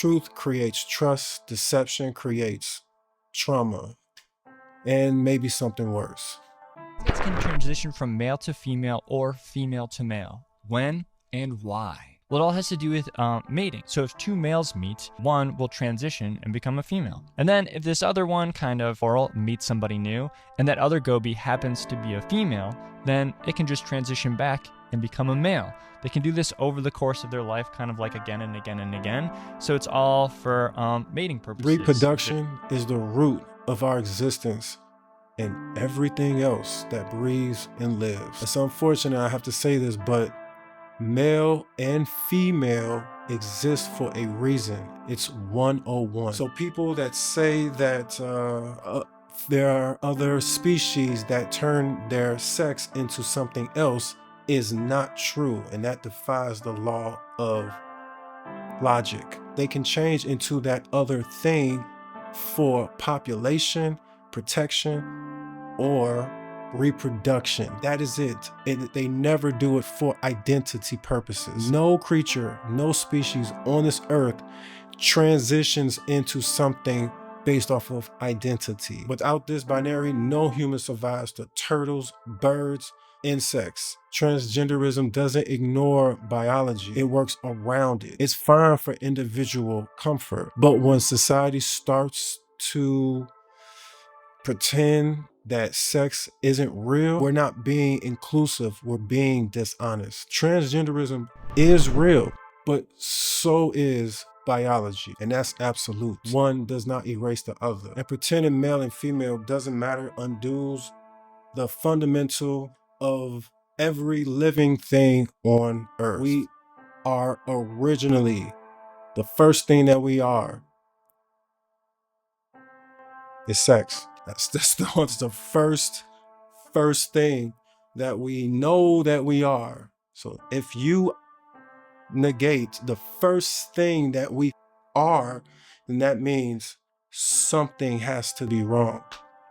Truth creates trust. Deception creates trauma, and maybe something worse. Sex can transition from male to female or female to male. When and why? Well, it all has to do with mating. So if two males meet, one will transition and become a female. And then if this other one kind of oral meets somebody new, and that other goby happens to be a female, then it can just transition back and become a male. They can do this over the course of their life, kind of like again and again and again. So it's all for mating purposes. Reproduction is the root of our existence and everything else that breathes and lives. It's unfortunate I have to say this, but male and female exist for a reason. It's 101. So people that say that there are other species that turn their sex into something else is not true, and that defies the law of logic. They can change into that other thing for population, protection, or reproduction. That is it. They never do it for identity purposes. No creature, no species on this earth transitions into something based off of identity. Without this binary, no human survives. The turtles, birds, insects. Transgenderism doesn't ignore biology. It works around it. It's fine for individual comfort. But when society starts to pretend that sex isn't real, we're not being inclusive, we're being dishonest. Transgenderism is real, but so is biology, and that's absolute. One does not erase the other. And pretending male and female doesn't matter undoes the fundamental of every living thing on earth. We are originally, the first thing that we are is sex. That's the first thing that we know that we are. So if you negate the first thing that we are, then that means something has to be wrong.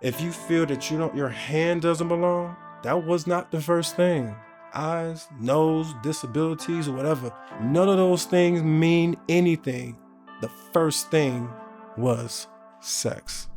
If you feel that your hand doesn't belong, that was not the first thing. Eyes, nose, disabilities, or whatever, none of those things mean anything. The first thing was sex.